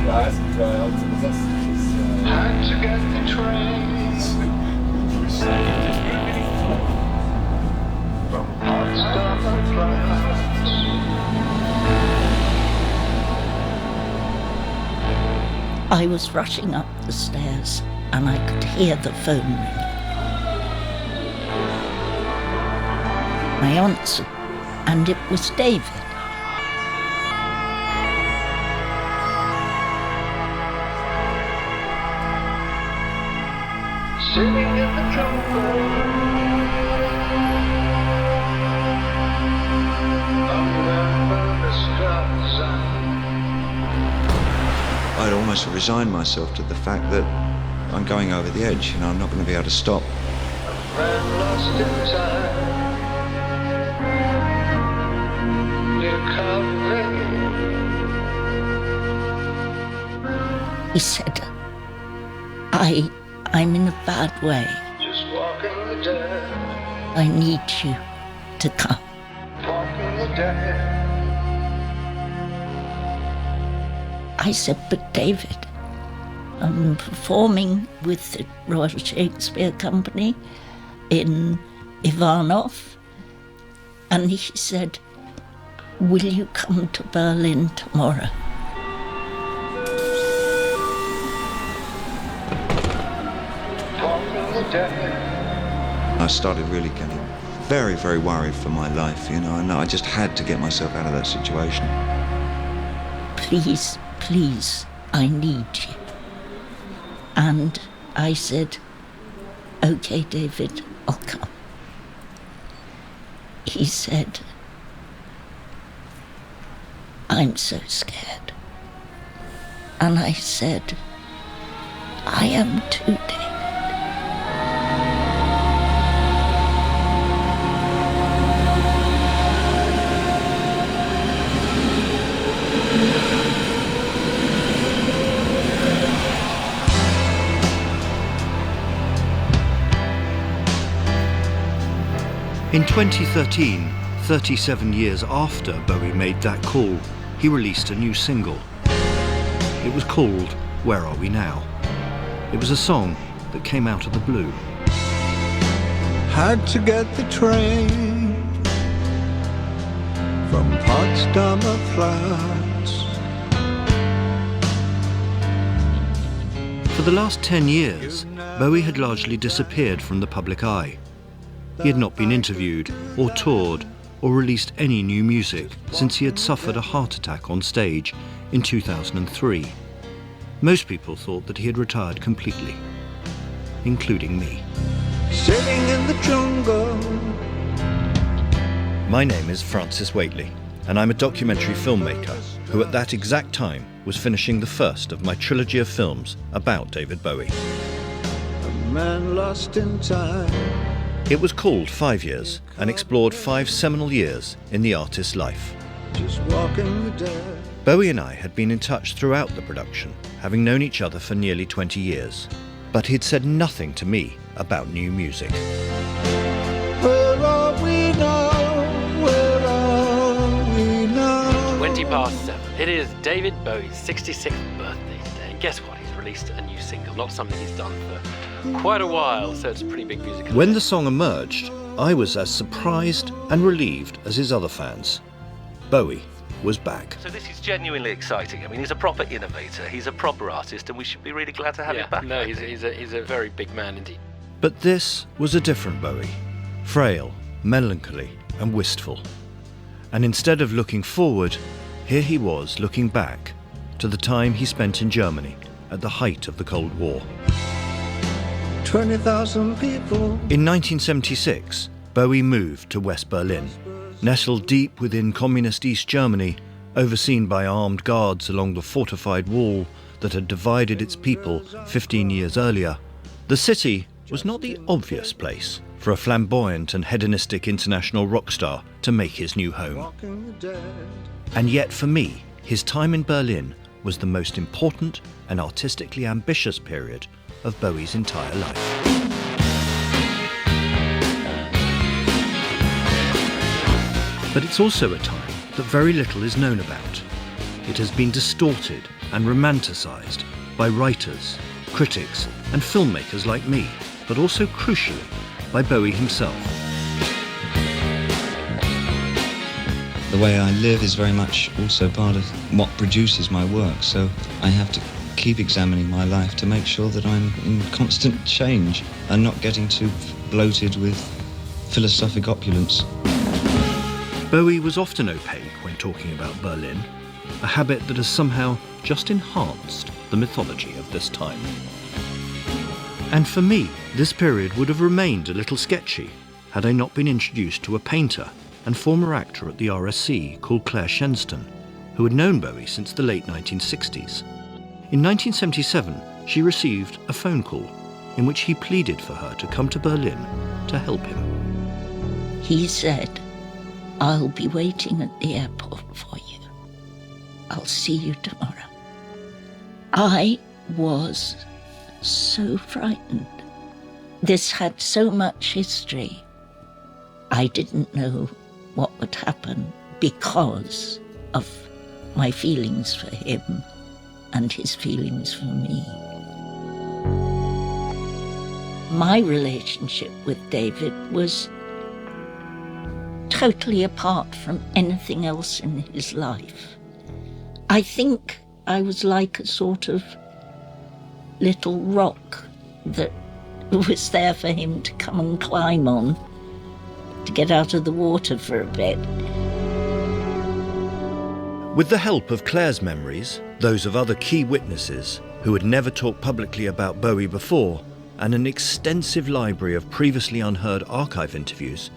Ja, es gibt ja auch übersetzt. Had to get the train from Potsdam to France. I was rushing up the stairs and I could hear the phone ring. I answered, and it was David. Sitting in the jungle, under the stars. I'd almost resigned myself to the fact that I'm going over the edge, I'm not going to be able to stop. A friend lost in time. He said, I'm in a bad way. Just walking the dead. I need you to come. Walking the dead. I said, but David, I'm performing with the Royal Shakespeare Company in Ivanov. And he said, will you come to Berlin tomorrow? I started really getting very, very worried for my life, and I just had to get myself out of that situation. Please, please, I need you. And I said, okay, David, I'll come. He said, I'm so scared. And I said, I am too, David. In 2013, 37 years after Bowie made that call, he released a new single. It was called Where Are We Now? It was a song that came out of the blue. Had to get the train from Potsdam to France. For the last 10 years, Bowie had largely disappeared from the public eye. He had not been interviewed or toured or released any new music since he had suffered a heart attack on stage in 2003. Most people thought that he had retired completely, including me. Sitting in the jungle. My name is Francis Whately, and I'm a documentary filmmaker who at that exact time was finishing the first of my trilogy of films about David Bowie. A man lost in time. It was called 5 Years and explored 5 seminal years in the artist's life. Just walking the dead. Bowie and I had been in touch throughout the production, having known each other for nearly 20 years. But he'd said nothing to me about new music. Where are we now? Where are we now? 20 past 7. It is David Bowie's 66th birthday today. Guess what? He's released a new single, not something he's done for quite a while, so it's a pretty big music. When the song emerged, I was as surprised and relieved as his other fans. Bowie was back. So this is genuinely exciting. I mean, he's a proper innovator, he's a proper artist, and we should be really glad to have him back. No, he's a very big man indeed. But this was a different Bowie, frail, melancholy and wistful. And instead of looking forward, here he was looking back to the time he spent in Germany at the height of the Cold War. 20,000 people. In 1976, Bowie moved to West Berlin, nestled deep within communist East Germany, overseen by armed guards along the fortified wall that had divided its people 15 years earlier. The city was not the obvious place for a flamboyant and hedonistic international rock star to make his new home. And yet for me, his time in Berlin was the most important and artistically ambitious period of Bowie's entire life. But it's also a time that very little is known about. it has been distorted and romanticised by writers, critics and filmmakers like me, but also crucially by Bowie himself. The way I live is very much also part of what produces my work, so I have to keep examining my life to make sure that I'm in constant change and not getting too bloated with philosophic opulence. Bowie was often opaque when talking about Berlin, a habit that has somehow just enhanced the mythology of this time. And for me, this period would have remained a little sketchy had I not been introduced to a painter and former actor at the RSC called Clare Shenstone, who had known Bowie since the late 1960s. In 1977, she received a phone call in which he pleaded for her to come to Berlin to help him. He said, "I'll be waiting at the airport for you. I'll see you tomorrow." I was so frightened. This had so much history. I didn't know what would happen because of my feelings for him and his feelings for me. My relationship with David was totally apart from anything else in his life. I think I was like a sort of little rock that was there for him to come and climb on, to get out of the water for a bit. With the help of Clare's memories, those of other key witnesses who had never talked publicly about Bowie before, and an extensive library of previously unheard archive interviews,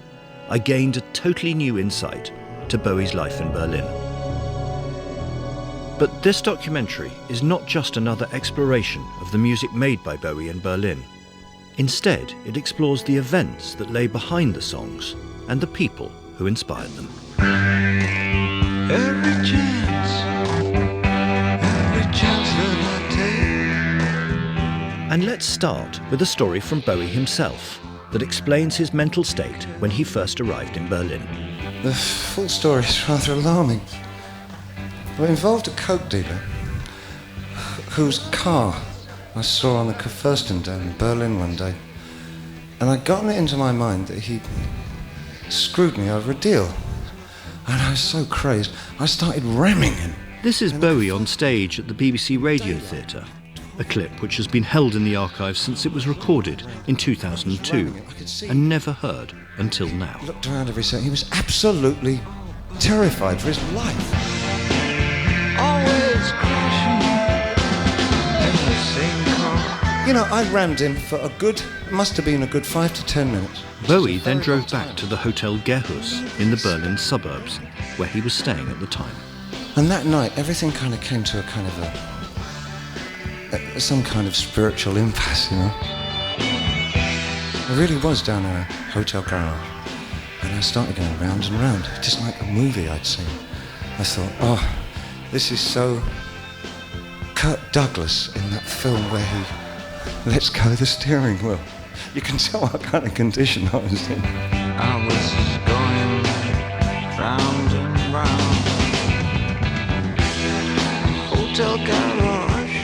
I gained a totally new insight to Bowie's life in Berlin. But this documentary is not just another exploration of the music made by Bowie in Berlin. Instead, it explores the events that lay behind the songs and the people who inspired them. Every chance that I take. And let's start with a story from Bowie himself that explains his mental state when he first arrived in Berlin. The full story is rather alarming. It involved a coke dealer whose car I saw on the Fürstendamm in Berlin one day, and I'd gotten it into my mind that he screwed me over a deal. And I was so crazed, I started ramming him. This is Bowie on stage at the BBC Radio Theatre, a clip which has been held in the archives since it was recorded in 2002 and never heard until now. He looked around every second. He was absolutely terrified for his life. Always crashing in the same car. You know, I rammed him for must have been a good 5 to 10 minutes. Bowie then drove back to the Hotel Gerhus in the Berlin suburbs, where he was staying at the time. And that night, everything kind of came to a kind of some kind of spiritual impasse, you know. I really was down in a hotel garage, and I started going round and round, just like a movie I'd seen. I thought, oh, this is so Kirk Douglas in that film where he lets go the steering wheel. You can tell what kind of condition I was in. I was going round and round hotel garage.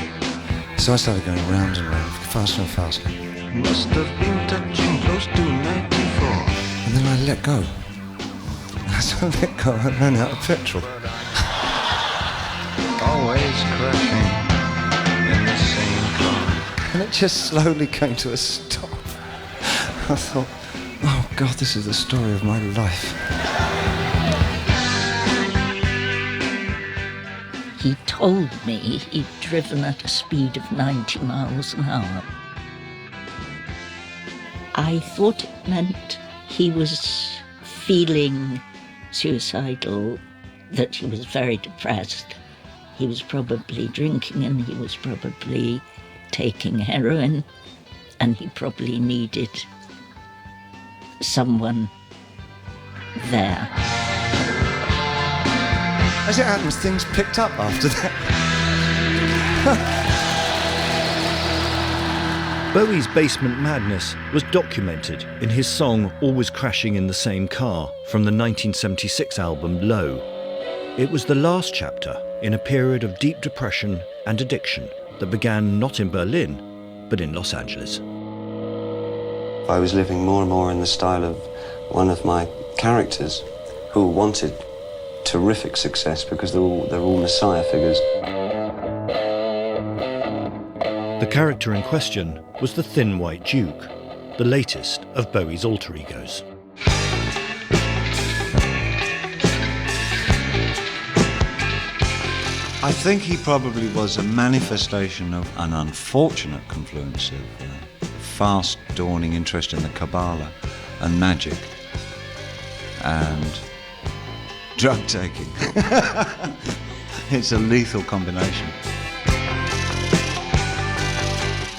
So I started going round and round, faster and faster. Must have been touching close to 94. And then I let go. As I let go, I ran out of petrol. Always crashing in the same car. And it just slowly came to a stop. I thought, oh God, this is the story of my life. He told me he'd driven at a speed of 90 miles an hour. I thought it meant he was feeling suicidal, that he was very depressed. He was probably drinking and he was probably taking heroin, and he probably needed someone there. As it happens, things picked up after that. Bowie's basement madness was documented in his song Always Crashing in the Same Car from the 1976 album Low. It was the last chapter in a period of deep depression and addiction that began not in Berlin, but in Los Angeles. I was living more and more in the style of one of my characters who wanted terrific success because they're all messiah figures. The character in question was the Thin White Duke, the latest of Bowie's alter egos. I think he probably was a manifestation of an unfortunate confluence of fast dawning interest in the Kabbalah and magic and drug taking. It's a lethal combination.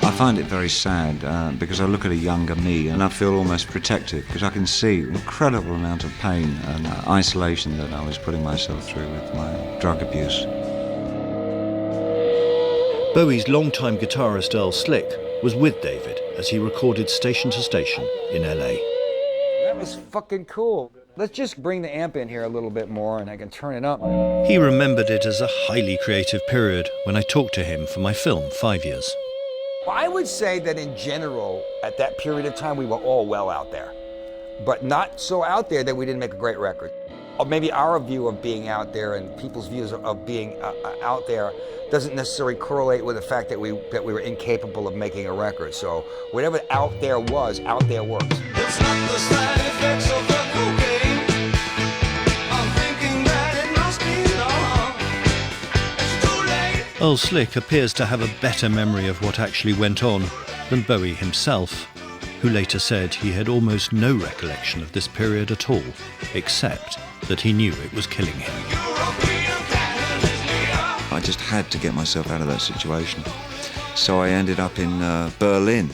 I find it very sad because I look at a younger me and I feel almost protective because I can see an incredible amount of pain and isolation that I was putting myself through with my drug abuse. Bowie's longtime guitarist Earl Slick was with David as he recorded Station to Station in LA. That was fucking cool. Let's just bring the amp in here a little bit more and I can turn it up. He remembered it as a highly creative period when I talked to him for my film 5 years. Well, I would say that in general, at that period of time, we were all well out there. But not so out there that we didn't make a great record. Or maybe our view of being out there and people's views of being out there doesn't necessarily correlate with the fact that we were incapable of making a record. So whatever out there was, out there works. It's not the side effects of the cocaine. I'm thinking that it must be long. It's too late. Earl Slick appears to have a better memory of what actually went on than Bowie himself, who later said he had almost no recollection of this period at all, except that he knew it was killing him. I just had to get myself out of that situation. So I ended up in Berlin,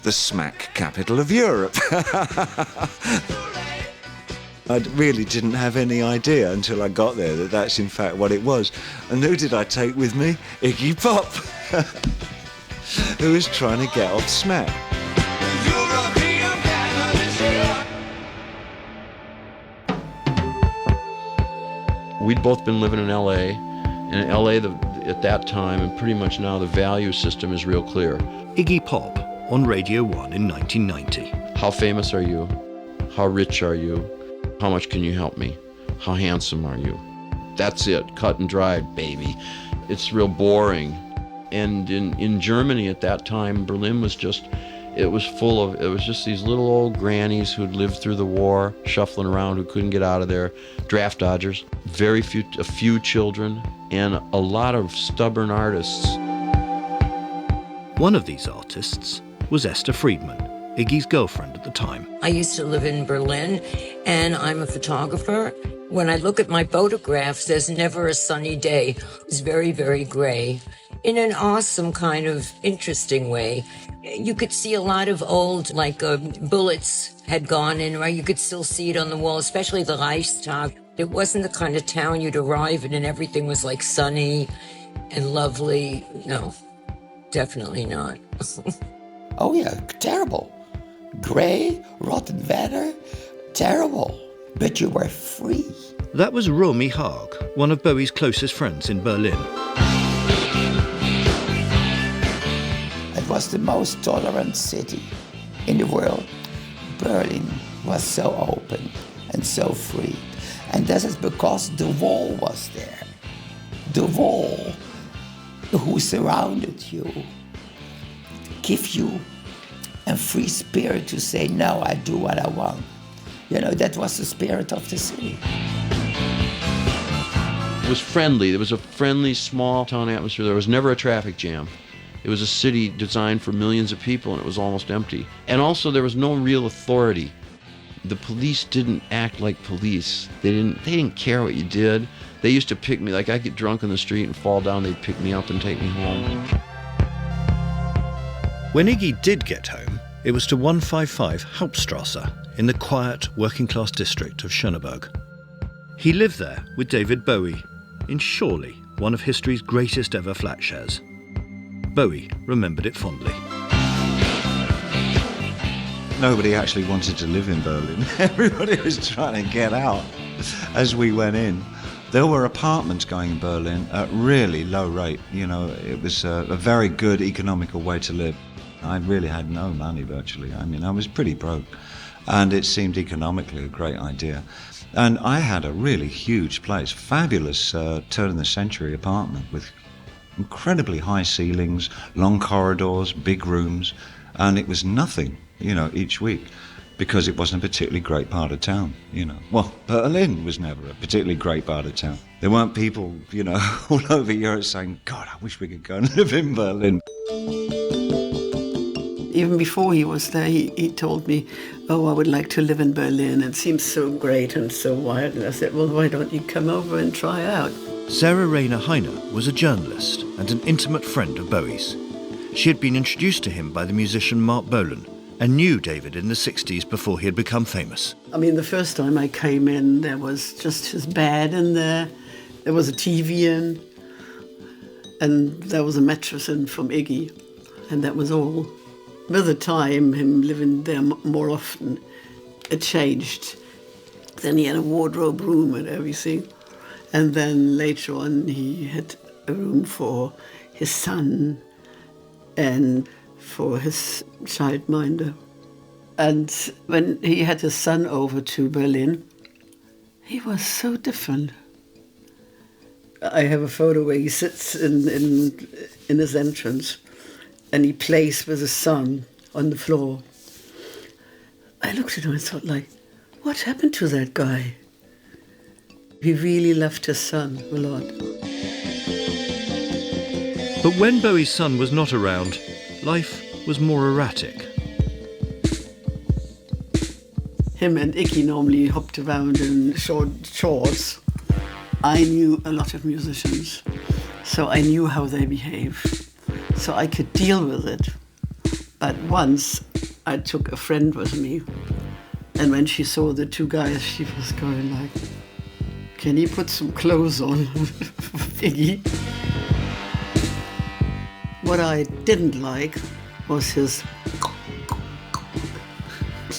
the smack capital of Europe. I really didn't have any idea until I got there that that's in fact what it was. And who did I take with me? Iggy Pop, who was trying to get off smack. We'd both been living in L.A., and in L.A. at that time, and pretty much now, the value system is real clear. Iggy Pop on Radio 1 in 1990. How famous are you? How rich are you? How much can you help me? How handsome are you? That's it, cut and dried, baby. It's real boring. And in Germany at that time, Berlin was just, it was just these little old grannies who'd lived through the war, shuffling around, who couldn't get out of there, draft dodgers, a few children, and a lot of stubborn artists. One of these artists was Esther Freidman, Iggy's girlfriend at the time. I used to live in Berlin, and I'm a photographer. When I look at my photographs, there's never a sunny day. It's very, very gray, in an awesome kind of interesting way. You could see a lot of old, bullets had gone in, right? You could still see it on the wall, especially the Reichstag. It wasn't the kind of town you'd arrive in and everything was like sunny and lovely. No, definitely not. Oh yeah, terrible. Gray, rotten weather, terrible. But you were free. That was Romy Haag, one of Bowie's closest friends in Berlin. It was the most tolerant city in the world. Berlin was so open and so free. And that is because the wall was there. The wall who surrounded you give you a free spirit to say, no, I do what I want. You know, that was the spirit of the city. It was friendly. There was a friendly, small town atmosphere. There was never a traffic jam. It was a city designed for millions of people, and it was almost empty. And also, there was no real authority. The police didn't act like police. They didn't care what you did. They used to pick me, like I'd get drunk in the street and fall down, they'd pick me up and take me home. When Iggy did get home, it was to 155 Hauptstrasse in the quiet working-class district of Schöneberg. He lived there with David Bowie, in surely one of history's greatest ever flat shares. Bowie remembered it fondly. Nobody actually wanted to live in Berlin. Everybody was trying to get out as we went in. There were apartments going in Berlin at really low rate. You know, it was a very good economical way to live. I really had no money virtually. I mean, I was pretty broke, and it seemed economically a great idea. And I had a really huge place, fabulous turn-of-the-century apartment with incredibly high ceilings, long corridors, big rooms, and it was nothing, you know, each week, because it wasn't a particularly great part of town, you know. Well, Berlin was never a particularly great part of town. There weren't people, you know, all over Europe saying, God, I wish we could go and live in Berlin. Even before he was there, he told me, oh, I would like to live in Berlin. It seems so great and so wild. And I said, well, why don't you come over and try out? Sarah-Rena Hine was a journalist and an intimate friend of Bowie's. She had been introduced to him by the musician Mark Bolan and knew David in the 60s before he had become famous. I mean, the first time I came in, there was just his bed in there. There was a TV in, and there was a mattress in from Iggy, and that was all. With the time, him living there more often, it changed. Then he had a wardrobe room and everything. And then later on, he had a room for his son and for his childminder. And when he had his son over to Berlin, he was so different. I have a photo where he sits in his entrance and he plays with his son on the floor. I looked at him and thought, like, what happened to that guy? He really loved his son a lot. But when Bowie's son was not around, life was more erratic. Him and Iggy normally hopped around in short shorts. I knew a lot of musicians, so I knew how they behave. So I could deal with it. But once I took a friend with me, and when she saw the two guys, she was going like, can you put some clothes on, Iggy? What I didn't like was his...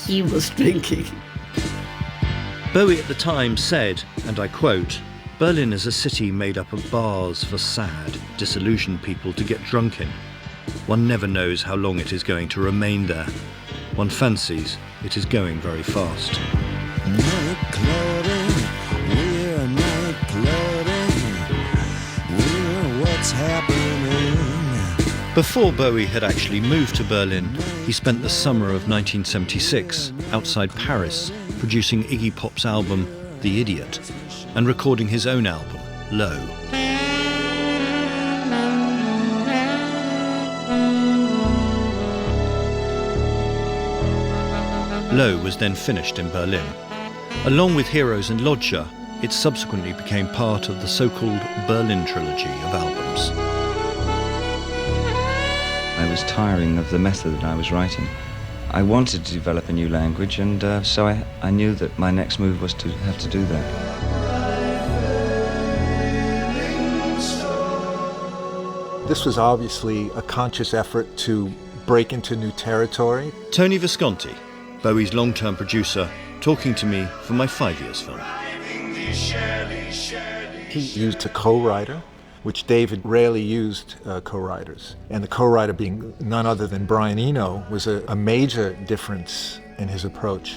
He was drinking. Bowie at the time said, and I quote, Berlin is a city made up of bars for sad, disillusioned people to get drunk in. One never knows how long it is going to remain there. One fancies it is going very fast. Night clothing, we're night clothing, we're what's happening. Before Bowie had actually moved to Berlin, he spent the summer of 1976 outside Paris producing Iggy Pop's album The Idiot and recording his own album, Low. Low was then finished in Berlin. Along with Heroes and Lodger, it subsequently became part of the so-called Berlin trilogy of albums. I was tiring of the method that I was writing. I wanted to develop a new language, and so I knew that my next move was to have to do that. This was obviously a conscious effort to break into new territory. Tony Visconti, Bowie's long-term producer, talking to me for my 5 years film. He used a co-writer, which David rarely used co-writers. And the co-writer being none other than Brian Eno was a major difference in his approach.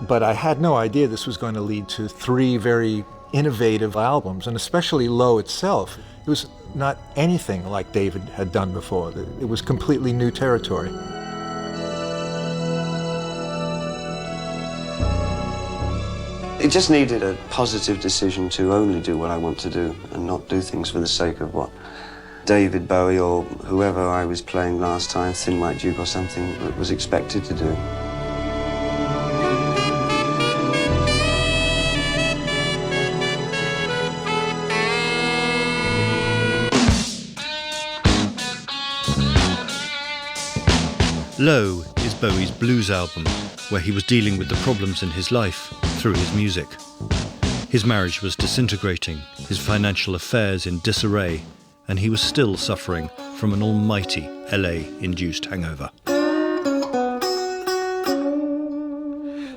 But I had no idea this was going to lead to 3 very innovative albums, and especially Low itself. It was not anything like David had done before. It was completely new territory. It just needed a positive decision to only do what I want to do and not do things for the sake of what David Bowie or whoever I was playing last time, Thin White Duke or something, was expected to do. Low is Bowie's blues album, where he was dealing with the problems in his life through his music. His marriage was disintegrating, his financial affairs in disarray, and he was still suffering from an almighty LA-induced hangover.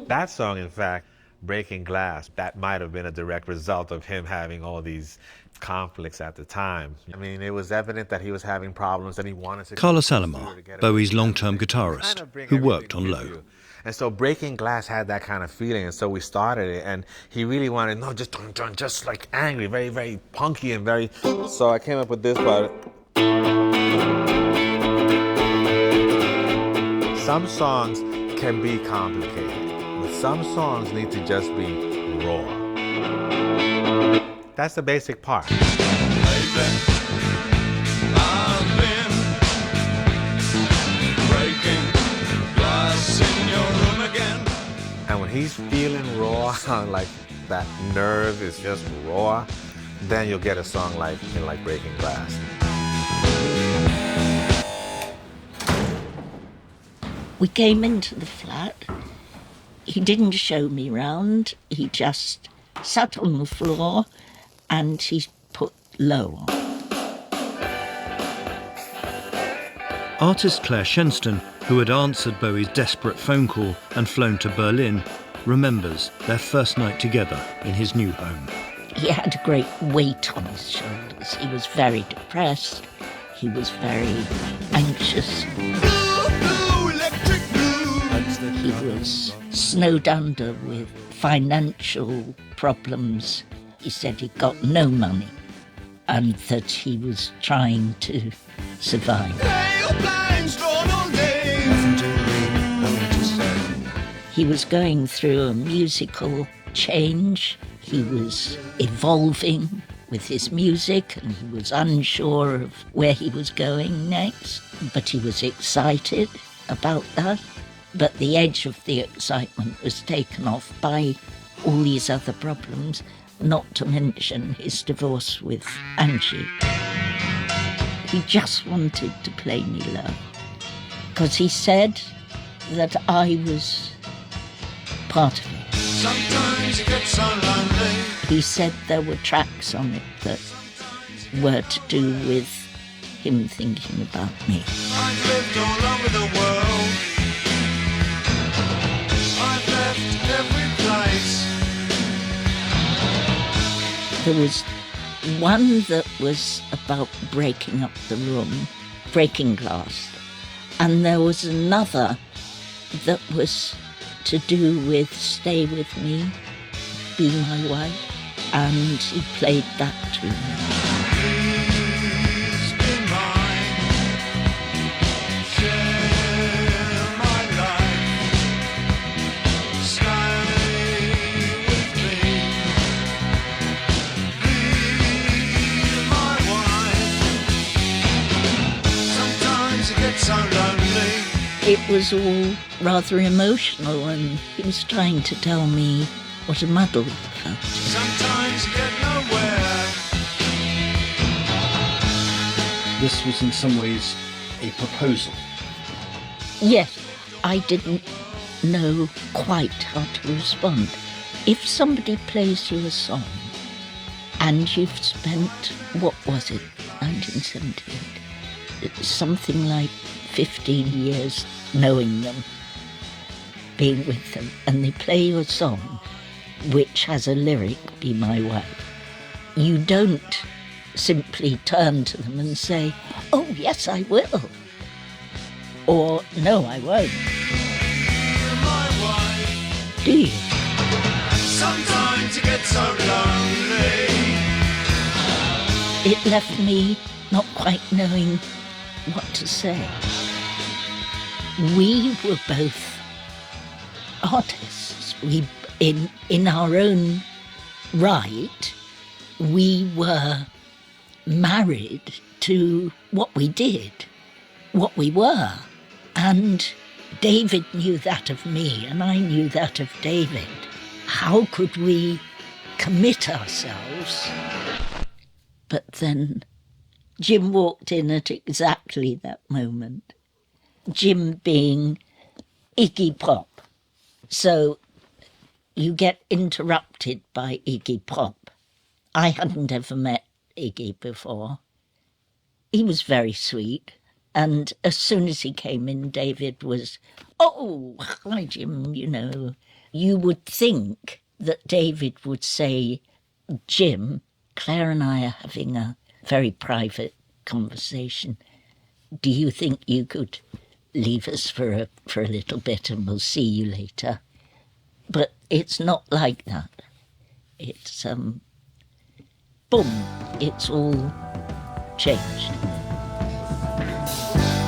That song, in fact, Breaking Glass, that might have been a direct result of him having all these conflicts at the time. I mean, it was evident that he was having problems and he wanted to... Carlos Alomar, Bowie's long-term guitarist, who worked on Low. And so Breaking Glass had that kind of feeling, and so we started it, and he really wanted, no, just like angry, very, very punky and very... So I came up with this part. Some songs can be complicated, but some songs need to just be raw. That's the basic part. And when he's feeling raw, like that nerve is just raw, then you'll get a song like Breaking Glass. We came into the flat. He didn't show me round. He just sat on the floor and he put Low on. Artist Clare Shenstone, who had answered Bowie's desperate phone call and flown to Berlin, remembers their first night together in his new home. He had a great weight on his shoulders. He was very depressed. He was very anxious. He was snowed under with financial problems. He said he got no money and that he was trying to survive. He was going through a musical change. He was evolving with his music and he was unsure of where he was going next, but he was excited about that. But the edge of the excitement was taken off by all these other problems, not to mention his divorce with Angie. He just wanted to play me Low, because he said that I was part of it. Sometimes it gets so lonely. He said there were tracks on it that were to do with him thinking about me. I've lived all over the world. I've left every place. There was one that was about breaking up the room, breaking glass, and there was another that was to do with Stay With Me, Be My Wife, and he played that to me. Please be mine. Share my life. Stay with me. Be my wife. Sometimes it gets so lonely. It was all rather emotional, and he was trying to tell me what a muddle he felt. Sometimes you get nowhere. This was in some ways a proposal. Yes, I didn't know quite how to respond. If somebody plays you a song and you've spent, what was it, 1978? Something like 15 years knowing them, being with them, and they play you a song which has a lyric, Be My Wife. You don't simply turn to them and say, oh, yes, I will. Or, no, I won't. Do you? Sometimes you get so lonely. It left me not quite knowing what to say. We were both artists. We, in our own right, we were married to what we did, what we were. And David knew that of me, and I knew that of David. How could we commit ourselves? But then Jim walked in at exactly that moment. Jim being Iggy Pop. So you get interrupted by Iggy Pop. I hadn't ever met Iggy before. He was very sweet. And as soon as he came in, David was, oh, hi, Jim, you know. You would think that David would say, Jim, Clare and I are having a very private conversation. Do you think you could leave us for a little bit and we'll see you later? But it's not like that. It's, boom, it's all changed.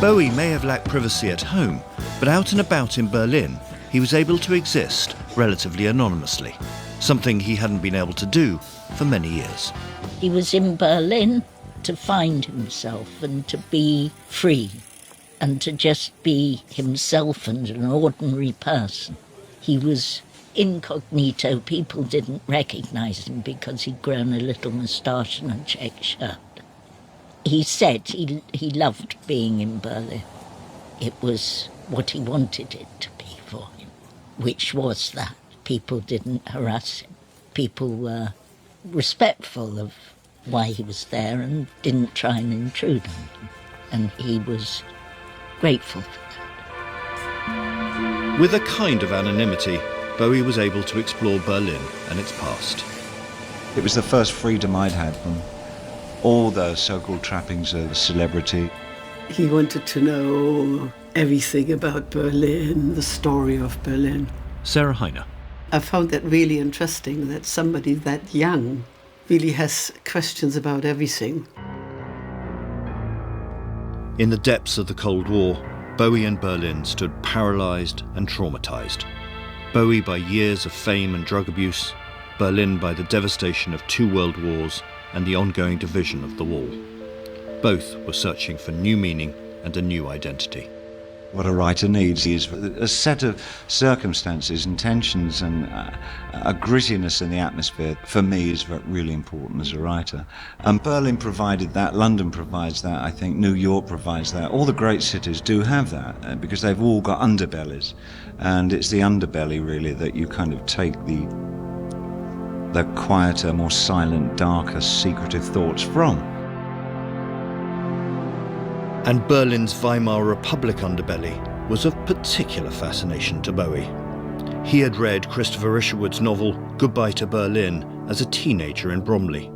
Bowie may have lacked privacy at home, but out and about in Berlin, he was able to exist relatively anonymously, something he hadn't been able to do for many years. He was in Berlin to find himself and to be free and to just be himself and an ordinary person. He was incognito. People didn't recognise him because he'd grown a little moustache and a check shirt. He said he loved being in Berlin. It was what he wanted it to be for him, which was that. People didn't harass him. People were respectful of why he was there and didn't try and intrude on him. And he was grateful for that. With a kind of anonymity, Bowie was able to explore Berlin and its past. It was the first freedom I'd had from all the so-called trappings of celebrity. He wanted to know everything about Berlin, the story of Berlin. Sarah-Rena. I found that really interesting, that somebody that young really has questions about everything. In the depths of the Cold War, Bowie and Berlin stood paralysed and traumatised. Bowie by years of fame and drug abuse, Berlin by the devastation of 2 world wars and the ongoing division of the wall. Both were searching for new meaning and a new identity. What a writer needs is a set of circumstances and tensions and a grittiness in the atmosphere, for me, is really important as a writer. And Berlin provided that, London provides that, I think New York provides that. All the great cities do have that because they've all got underbellies. And it's the underbelly, really, that you kind of take the quieter, more silent, darker, secretive thoughts from. And Berlin's Weimar Republic underbelly was of particular fascination to Bowie. He had read Christopher Isherwood's novel Goodbye to Berlin as a teenager in Bromley.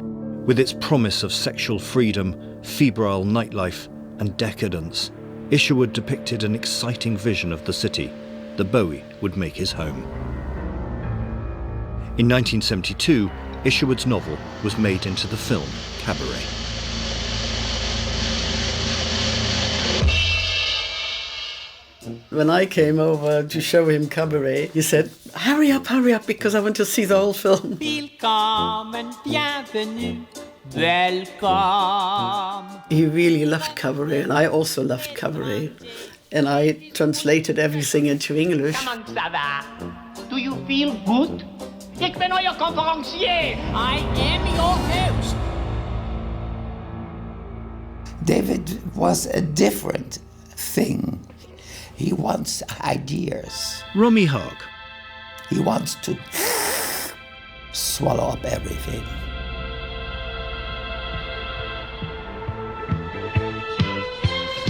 With its promise of sexual freedom, febrile nightlife and decadence, Isherwood depicted an exciting vision of the city that Bowie would make his home. In 1972, Isherwood's novel was made into the film Cabaret. When I came over to show him Cabaret, he said, hurry up, because I want to see the whole film. Willkommen, bienvenue, welcome. He really loved Cabaret, and I also loved Cabaret. And I translated everything into English. Comment ça va? Do you feel good? Ik ben euer conferencier. I am your host. David was a different thing. He wants ideas. Romy Haag. He wants to swallow up everything.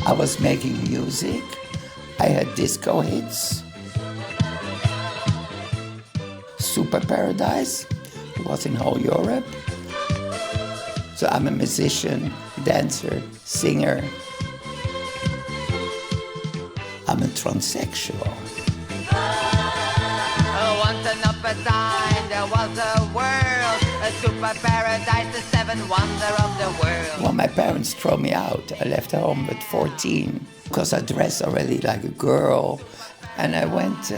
I was making music. I had disco hits. Super Paradise was in whole Europe. So I'm a musician, dancer, singer. I'm a transsexual. Once upon a time there was a world, a super paradise, the 7th wonder of the world. Well, my parents threw me out. I left home at 14 because I dressed already like a girl. And I went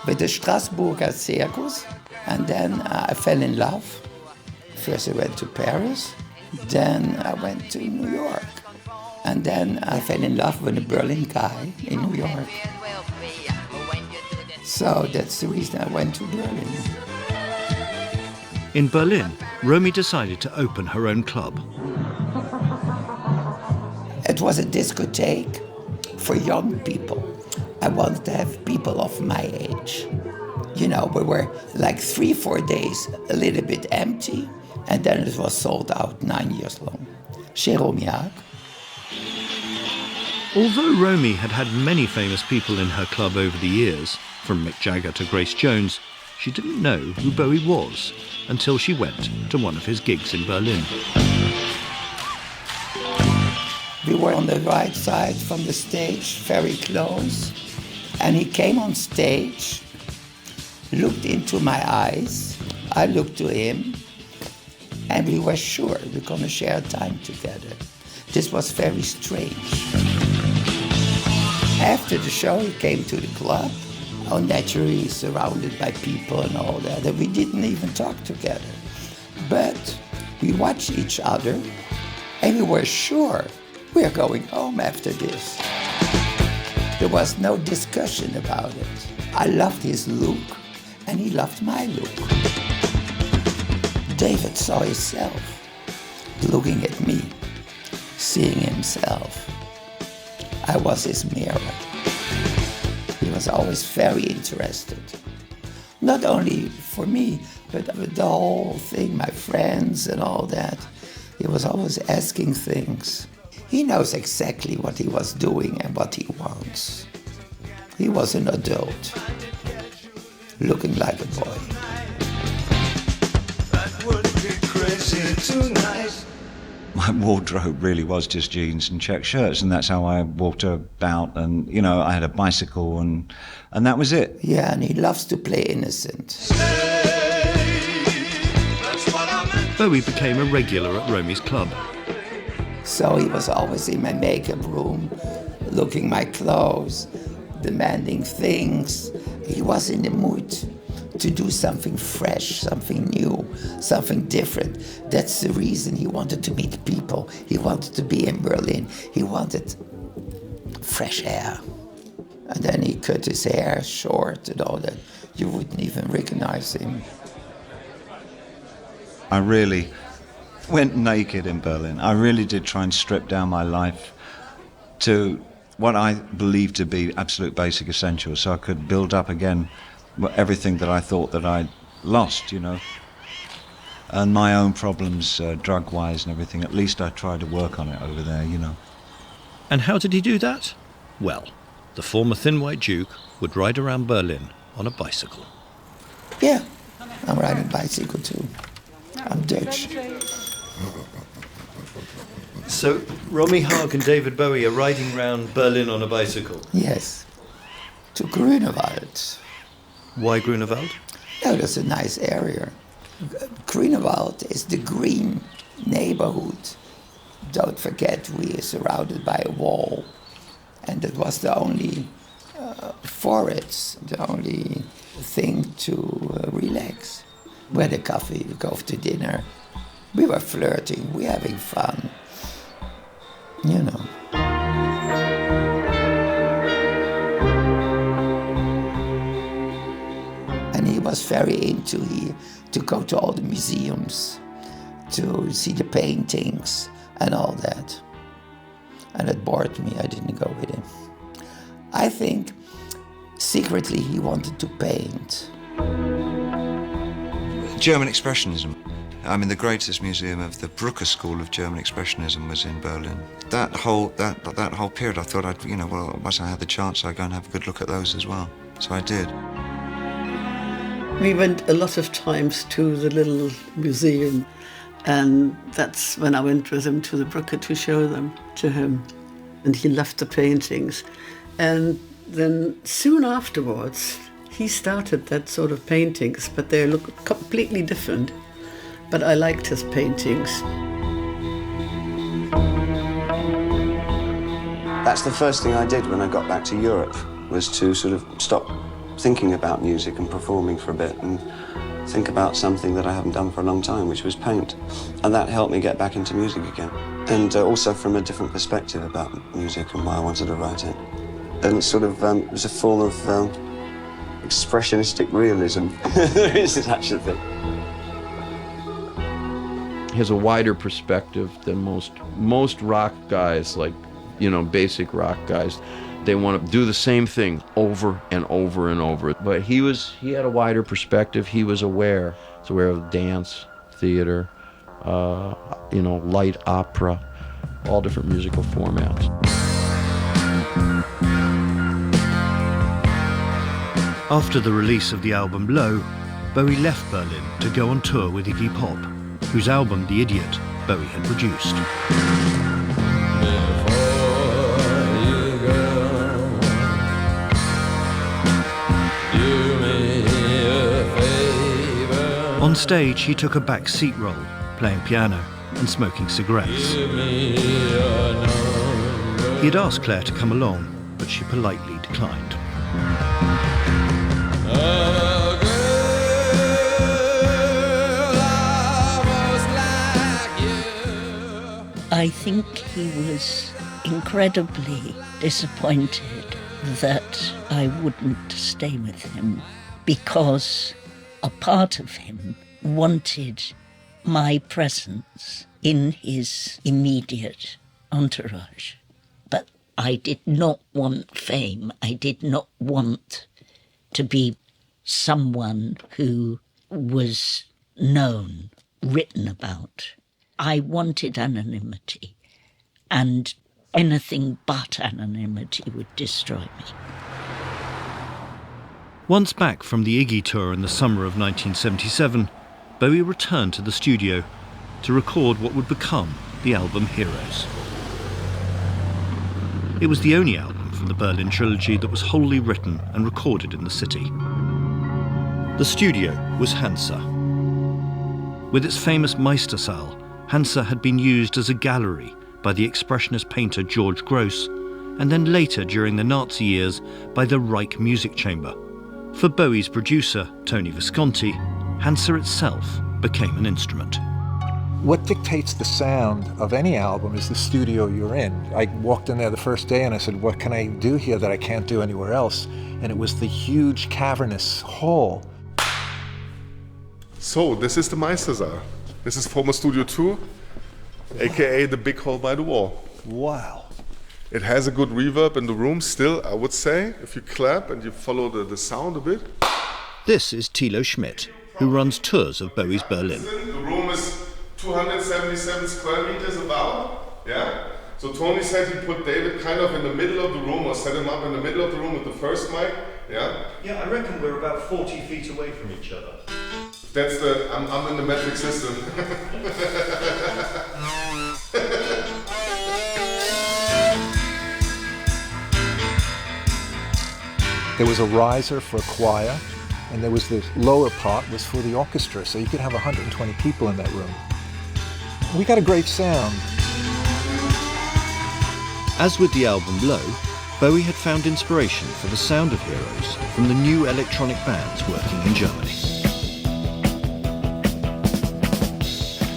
with the Strasbourger Circus, and then I fell in love. First I went to Paris, then I went to New York. And then I fell in love with a Berlin guy in New York. So that's the reason I went to Berlin. In Berlin, Romy decided to open her own club. It was a discotheque for young people. I wanted to have people of my age. You know, we were like 3-4 days a little bit empty, and then it was sold out 9 years long. Chez Romy Haag. Although Romy had had many famous people in her club over the years, from Mick Jagger to Grace Jones, she didn't know who Bowie was until she went to one of his gigs in Berlin. We were on the right side from the stage, very close, and he came on stage, looked into my eyes, I looked to him, and we were sure we're going to share time together. This was very strange. After the show, he came to the club, naturally surrounded by people and all that, and we didn't even talk together. But we watched each other, and we were sure we're going home after this. There was no discussion about it. I loved his look, and he loved my look. David saw himself looking at me, seeing himself. I was his mirror. He was always very interested. Not only for me, but the whole thing, my friends and all that. He was always asking things. He knows exactly what he was doing and what he wants. He was an adult, looking like a boy. My wardrobe really was just jeans and check shirts, and that's how I walked about. And, you know, I had a bicycle, and that was it. Yeah, and he loves to play innocent. Bowie became a regular at Romy's club. So he was always in my makeup room, looking my clothes, demanding things. He was in the mood to do something fresh, something new, something different. That's the reason he wanted to meet people. He wanted to be in Berlin. He wanted fresh air. And then he cut his hair short and all that. You wouldn't even recognize him. I really went naked in Berlin. I really did try and strip down my life to what I believed to be absolute basic essentials, so I could build up again everything that I thought that I'd lost, you know. And my own problems, drug-wise and everything, at least I tried to work on it over there, you know. And how did he do that? Well, the former Thin White Duke would ride around Berlin on a bicycle. Yeah, I'm riding a bicycle too. I'm Dutch. So, Romy, Haag and David Bowie are riding around Berlin on a bicycle? Yes, to Grunewald. Why Grunewald? No, that's a nice area. Grunewald is the green neighborhood. Don't forget, we are surrounded by a wall. And it was the only forest, the only thing to relax. We had a coffee, we go to dinner. We were flirting, we were having fun. You know. And he was very into to go to all the museums, to see the paintings and all that. And it bored me, I didn't go with him. I think secretly he wanted to paint. German Expressionism. I mean, the greatest museum of the Brucker School of German Expressionism was in Berlin. That whole period, I thought once I had the chance, I'd go and have a good look at those as well. So I did. We went a lot of times to the little museum, and that's when I went with him to the Brucker to show them to him. And he loved the paintings. And then soon afterwards, he started that sort of paintings, but they look completely different. But I liked his paintings. That's the first thing I did when I got back to Europe, was to sort of stop thinking about music and performing for a bit and think about something that I haven't done for a long time, which was paint. And that helped me get back into music again. And also from a different perspective about music and why I wanted to write it. And it sort of it was a form of expressionistic realism. There is such a thing. He has a wider perspective than most rock guys, like, you know, basic rock guys. They want to do the same thing over and over and over. But he had a wider perspective. He was aware. He was aware of dance, theater, light opera, all different musical formats. After the release of the album Low, Bowie left Berlin to go on tour with Iggy Pop, whose album The Idiot Bowie had produced. On stage, he took a back seat role, playing piano and smoking cigarettes. He had asked Clare to come along, but she politely declined. I think he was incredibly disappointed that I wouldn't stay with him, because a part of him wanted my presence in his immediate entourage. But I did not want fame. I did not want to be someone who was known, written about. I wanted anonymity, and anything but anonymity would destroy me. Once back from the Iggy tour in the summer of 1977, Bowie returned to the studio to record what would become the album Heroes. It was the only album from the Berlin trilogy that was wholly written and recorded in the city. The studio was Hansa. With its famous Meistersaal, Hansa had been used as a gallery by the expressionist painter George Gross, and then later during the Nazi years by the Reich Music Chamber. For Bowie's producer, Tony Visconti, Hansa itself became an instrument. What dictates the sound of any album is the studio you're in. I walked in there the first day and I said, what can I do here that I can't do anywhere else? And it was the huge cavernous hall. So, this is the Meistersaal. This is former Studio 2, aka the big hall by the wall. Wow. It has a good reverb in the room still, I would say, if you clap and you follow the sound a bit. This is Thilo Schmidt, who runs tours of Bowie's Berlin. The room is 277 square meters about, yeah? So Tony said he put David kind of in the middle of the room, or set him up in the middle of the room with the first mic, yeah? Yeah, I reckon we're about 40 feet away from each other. That's I'm in the metric system. There was a riser for a choir, and there was the lower part was for the orchestra, so you could have 120 people in that room. We got a great sound. As with the album Low, Bowie had found inspiration for the sound of Heroes from the new electronic bands working in Germany.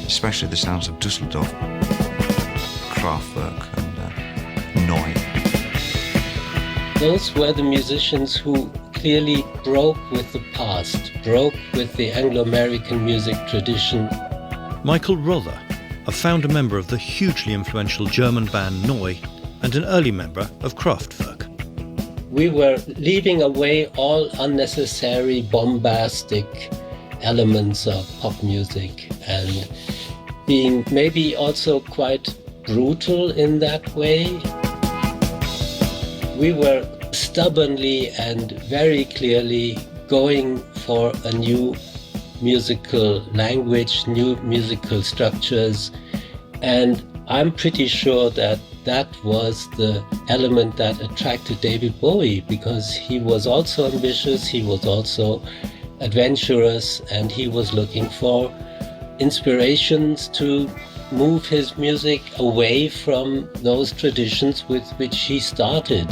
Especially the sounds of Düsseldorf, Kraftwerk and Neu. Those were the musicians who clearly broke with the past, broke with the Anglo-American music tradition. Michael Rother, a founder member of the hugely influential German band Neu and an early member of Kraftwerk. We were leaving away all unnecessary bombastic elements of pop music and being maybe also quite brutal in that way. We were stubbornly and very clearly going for a new musical language, new musical structures, and I'm pretty sure that that was the element that attracted David Bowie, because he was also ambitious, he was also adventurous, and he was looking for inspirations to move his music away from those traditions with which he started.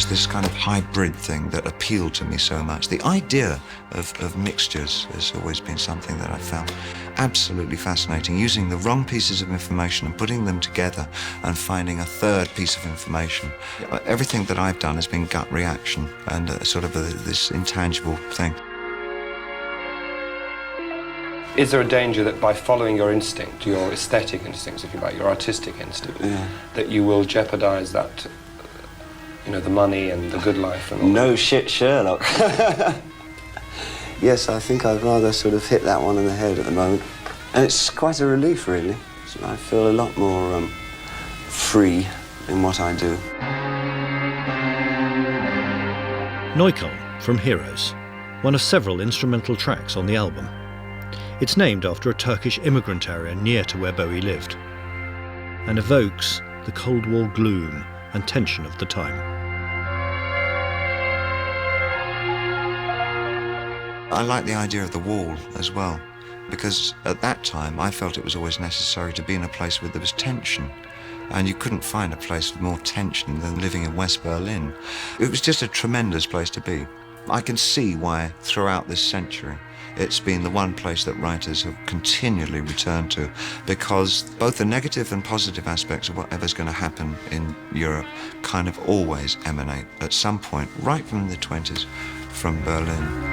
This kind of hybrid thing that appealed to me so much. The idea of mixtures has always been something that I found absolutely fascinating, using the wrong pieces of information and putting them together and finding a third piece of information. Everything that I've done has been gut reaction and this intangible thing. Is there a danger that by following your instinct, your aesthetic instincts, if you like, your artistic instinct, that you will jeopardize that you know, the money and the good life and all No shit, Sherlock. Yes, I think I'd rather sort of hit that one on the head at the moment. And it's quite a relief, really. So I feel a lot more free in what I do. Neukölln from Heroes, one of several instrumental tracks on the album. It's named after a Turkish immigrant area near to where Bowie lived, and evokes the Cold War gloom and tension of the time. I like the idea of the wall as well, because at that time I felt it was always necessary to be in a place where there was tension, and you couldn't find a place with more tension than living in West Berlin. It was just a tremendous place to be. I can see why throughout this century it's been the one place that writers have continually returned to, because both the negative and positive aspects of whatever's going to happen in Europe kind of always emanate at some point, right from the 20s, from Berlin.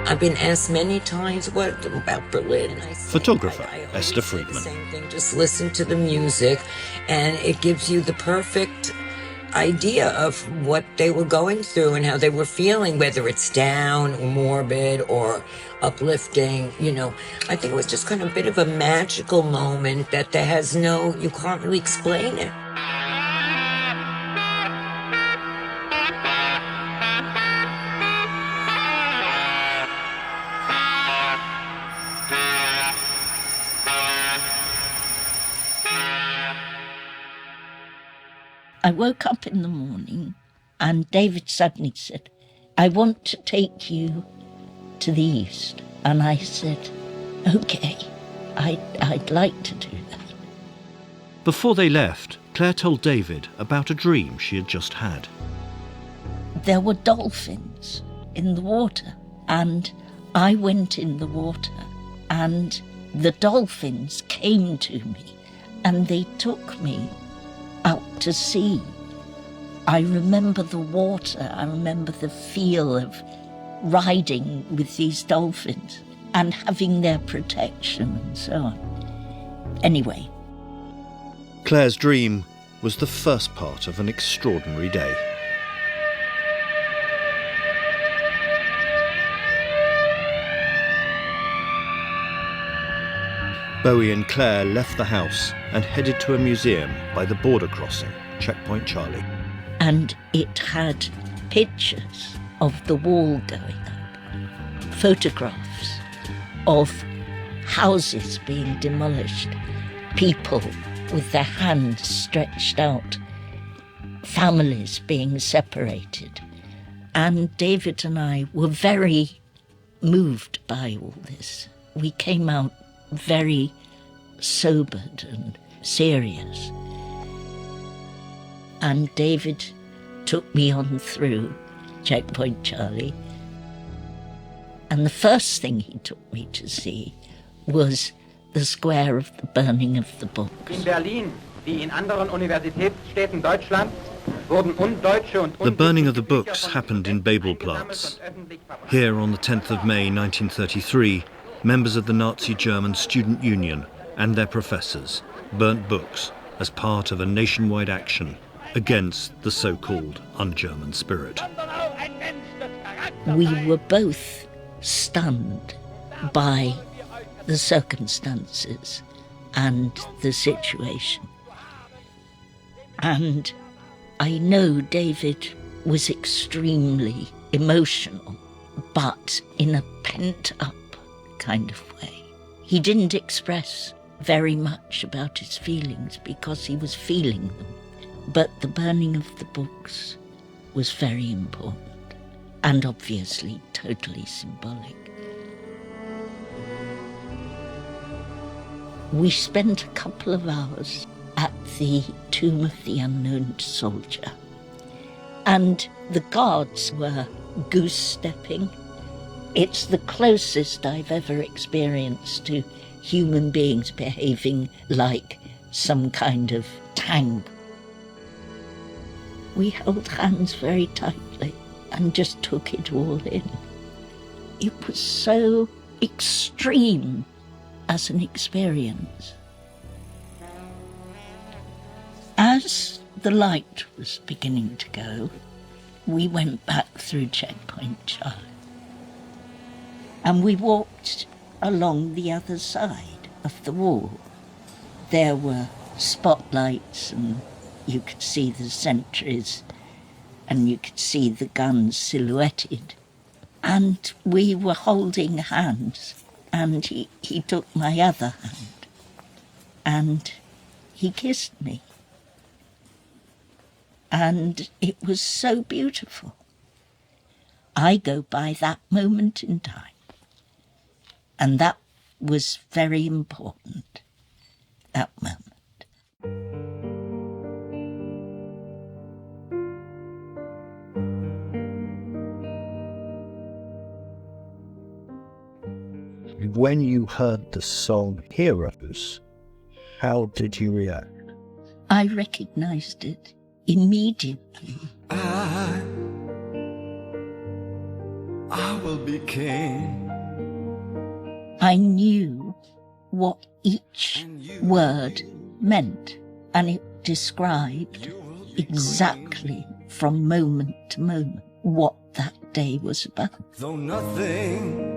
I've been asked many times what about Berlin. Photographer Esther Freidman. Same thing, just listen to the music and it gives you the perfect idea of what they were going through and how they were feeling, whether it's down or morbid or uplifting, you know. I think it was just kind of a bit of a magical moment that there has no, you can't really explain it. I woke up in the morning and David suddenly said, I want to take you to the east. And I said, okay, I'd like to do that. Before they left, Clare told David about a dream she had just had. There were dolphins in the water and I went in the water and the dolphins came to me and they took me out to sea. I remember the water, I remember the feel of riding with these dolphins and having their protection and so on. Anyway. Clare's dream was the first part of an extraordinary day. Bowie and Clare left the house and headed to a museum by the border crossing, Checkpoint Charlie. And it had pictures of the wall going up, photographs of houses being demolished, people with their hands stretched out, families being separated. And David and I were very moved by all this. We came out very sobered and serious. And David took me on through Checkpoint Charlie. And the first thing he took me to see was the square of the burning of the books. In Berlin, wie in anderen Universitätsstädten Deutschlands, wurden Undeutsche und The burning of the books happened in Babelplatz. Here on the 10th of May 1933, members of the Nazi German Student Union and their professors burnt books as part of a nationwide action against the so-called un-German spirit. We were both stunned by the circumstances and the situation. And I know David was extremely emotional, but in a pent-up kind of way. He didn't express very much about his feelings because he was feeling them. But the burning of the books was very important and obviously totally symbolic. We spent a couple of hours at the tomb of the unknown soldier, and the guards were goose-stepping. It's the closest I've ever experienced to human beings behaving like some kind of tank. We held hands very tightly and just took it all in. It was so extreme as an experience. As the light was beginning to go, we went back through Checkpoint Charlie. And we walked along the other side of the wall. There were spotlights and you could see the sentries and you could see the guns silhouetted. And we were holding hands and he took my other hand and he kissed me. And it was so beautiful. I go by that moment in time. And that was very important, that moment. When you heard the song Heroes, how did you react? I recognised it immediately. I will be king. I knew what each word meant, and it described exactly from moment to moment what that day was about. Though nothing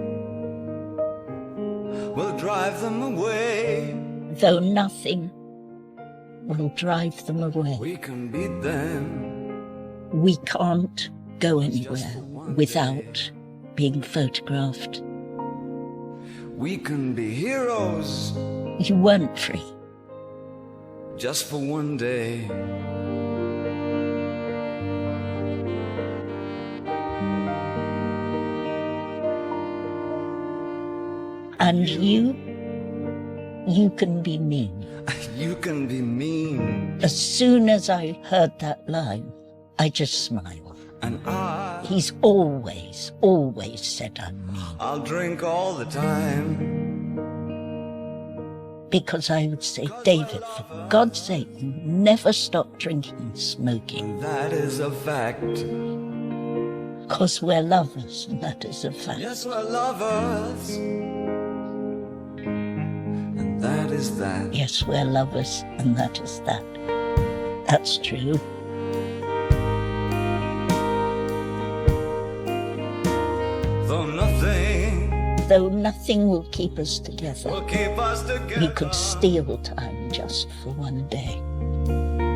will drive them away. Though nothing will drive them away. We can beat them. We can't go anywhere without being photographed. We can be heroes. You weren't free. Just for one day. And you can be mean. You can be mean. As soon as I heard that line, I just smiled. And He's always said I'm mean. I'll drink all the time. Because I would say, David, for God's sake, never stop drinking and smoking. That is a fact. Because we're lovers, and that is a fact. Yes, we're lovers. And that is that. Yes, we're lovers, and that is that. That's true. Though nothing will keep us together, we could steal time just for one day.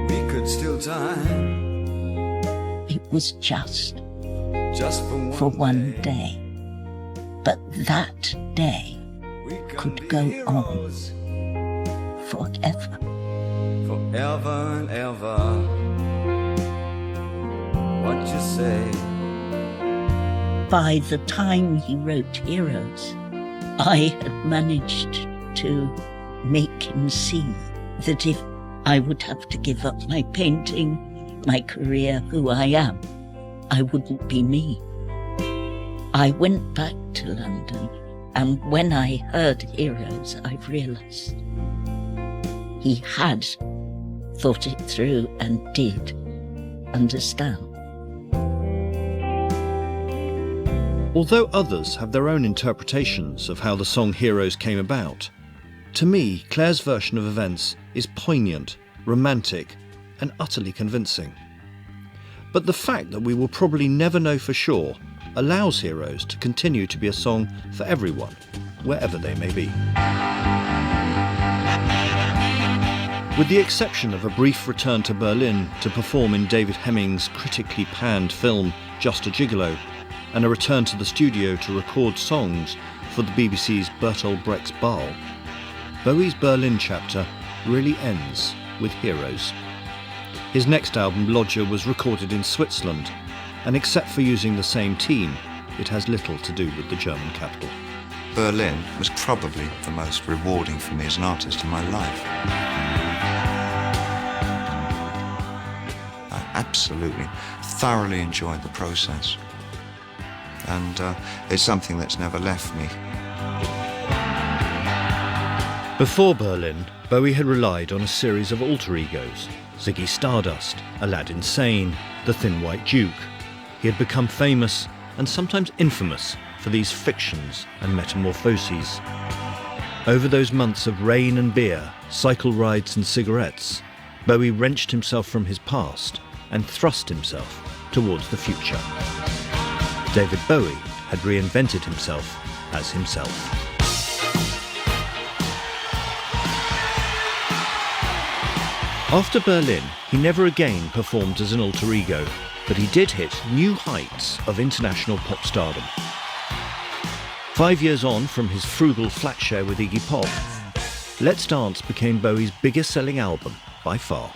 We could steal time. It was just for one day. But that day could go on forever. Forever and ever. What you say? By the time he wrote Heroes, I had managed to make him see that if I would have to give up my painting, my career, who I am, I wouldn't be me. I went back to London, and when I heard Heroes, I realised he had thought it through and did understand. Although others have their own interpretations of how the song Heroes came about, to me, Clare's version of events is poignant, romantic, and utterly convincing. But the fact that we will probably never know for sure allows Heroes to continue to be a song for everyone, wherever they may be. With the exception of a brief return to Berlin to perform in David Hemming's critically panned film Just a Gigolo, and a return to the studio to record songs for the BBC's Bertolt Brecht's Ball, Bowie's Berlin chapter really ends with Heroes. His next album, Lodger, was recorded in Switzerland, and except for using the same team, it has little to do with the German capital. Berlin was probably the most rewarding for me as an artist in my life. I absolutely, thoroughly enjoyed the process. And it's something that's never left me. Before Berlin, Bowie had relied on a series of alter egos: Ziggy Stardust, Aladdin Sane, the Thin White Duke. He had become famous and sometimes infamous for these fictions and metamorphoses. Over those months of rain and beer, cycle rides and cigarettes, Bowie wrenched himself from his past and thrust himself towards the future. David Bowie had reinvented himself as himself. After Berlin, he never again performed as an alter ego, but he did hit new heights of international pop stardom. 5 years on from his frugal flat share with Iggy Pop, Let's Dance became Bowie's biggest-selling album by far.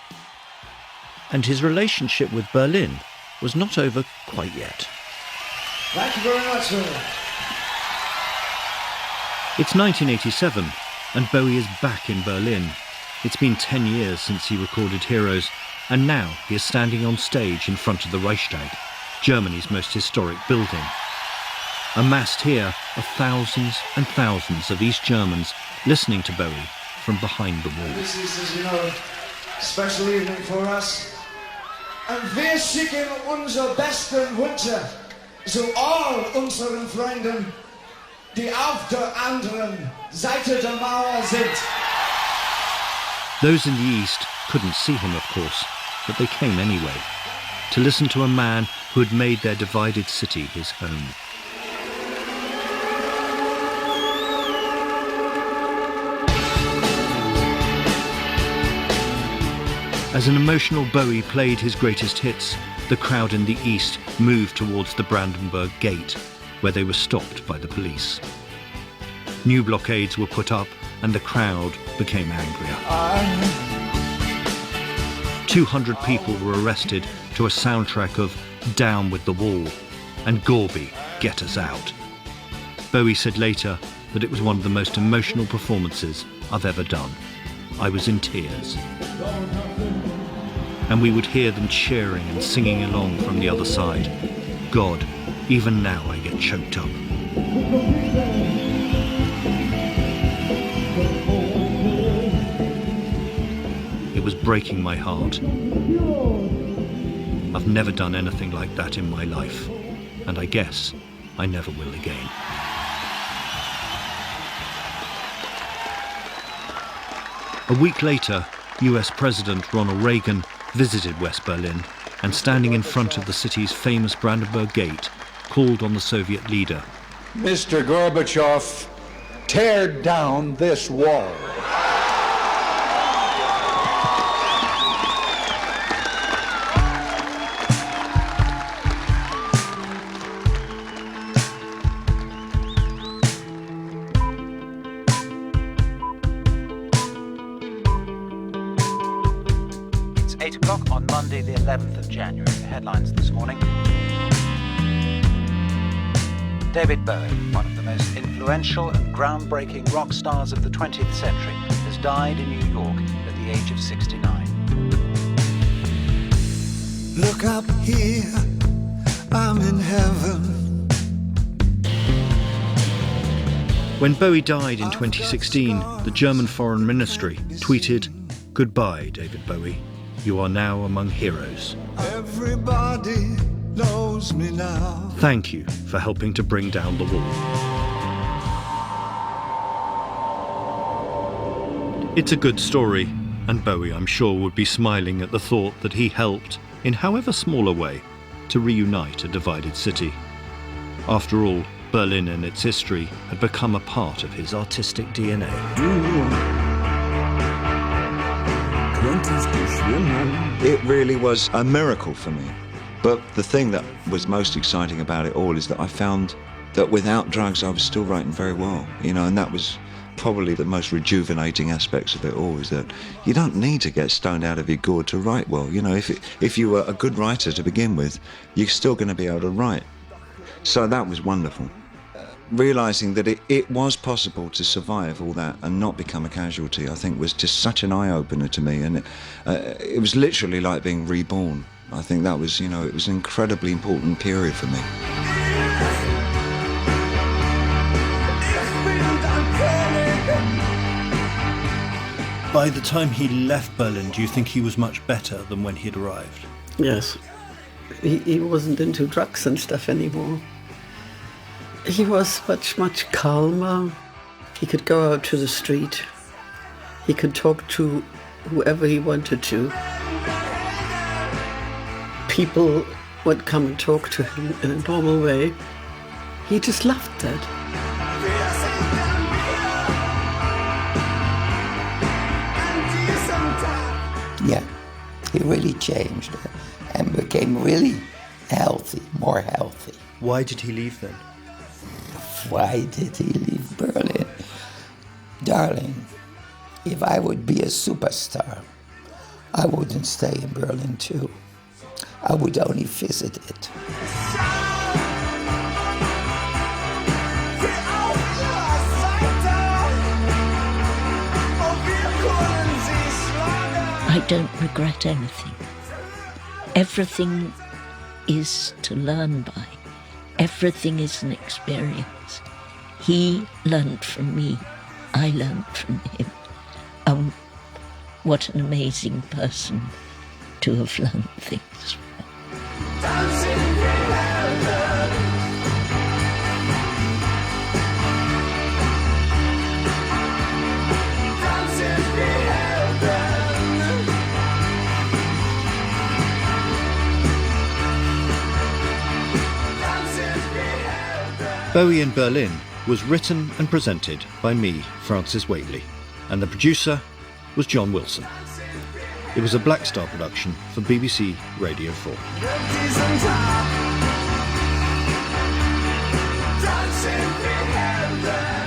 And his relationship with Berlin was not over quite yet. Thank you very much, sir. It's 1987, and Bowie is back in Berlin. It's been 10 years since he recorded Heroes, and now he is standing on stage in front of the Reichstag, Germany's most historic building. Amassed here are thousands and thousands of East Germans listening to Bowie from behind the wall. This is, as you know, a special evening for us. And wir schicken unser besten Wünsche zu all unseren Freunden, die auf der anderen Seite der Mauer sind. Those in the East couldn't see him, of course, but they came anyway, to listen to a man who had made their divided city his home. As an emotional Bowie played his greatest hits, the crowd in the East moved towards the Brandenburg Gate, where they were stopped by the police. New blockades were put up, and the crowd became angrier. 200 people were arrested to a soundtrack of Down with the Wall and Gorby, Get Us Out. Bowie said later that it was one of the most emotional performances I've ever done. I was in tears. And we would hear them cheering and singing along from the other side. God, even now I get choked up. It was breaking my heart. I've never done anything like that in my life, and I guess I never will again. A week later, US President Ronald Reagan visited West Berlin and, standing in front of the city's famous Brandenburg Gate, called on the Soviet leader. Mr. Gorbachev, tear down this wall. It's 8 o'clock on Monday, the 11th of January. The headlines this morning. David Bowie, one of the most influential and groundbreaking rock stars of the 20th century, has died in New York at the age of 69. Look up here, I'm in heaven. When Bowie died in 2016, the German Foreign Ministry tweeted, "Goodbye, David Bowie. You are now among heroes. Everybody knows me now." Thank you for helping to bring down the wall. It's a good story, and Bowie, I'm sure, would be smiling at the thought that he helped, in however small a way, to reunite a divided city. After all, Berlin and its history had become a part of his artistic DNA. It really was a miracle for me. But the thing that was most exciting about it all is that I found that without drugs I was still writing very well, and that was probably the most rejuvenating aspects of it all, is that you don't need to get stoned out of your gourd to write well. If you were a good writer to begin with, you're still going to be able to write. So that was wonderful. Realising that it was possible to survive all that and not become a casualty, I think, was just such an eye-opener to me, and it was literally like being reborn. I think that was, it was an incredibly important period for me. By the time he left Berlin, do you think he was much better than when he'd arrived? Yes. He wasn't into drugs and stuff anymore. He was much calmer. He could go out to the street. He could talk to whoever he wanted to. People would come and talk to him in a normal way. He just loved that. Yeah, he really changed and became really healthy, more healthy. Why did he leave then? Why did he leave Berlin? Darling, if I would be a superstar, I wouldn't stay in Berlin too. I would only visit it. I don't regret anything. Everything is to learn by. Everything is an experience. He learned from me. I learned from him. What an amazing person to have learned things from. Bowie in Berlin was written and presented by me, Francis Whately, and the producer was John Wilson. It was a Black Star production for BBC Radio 4. Dancing behind them.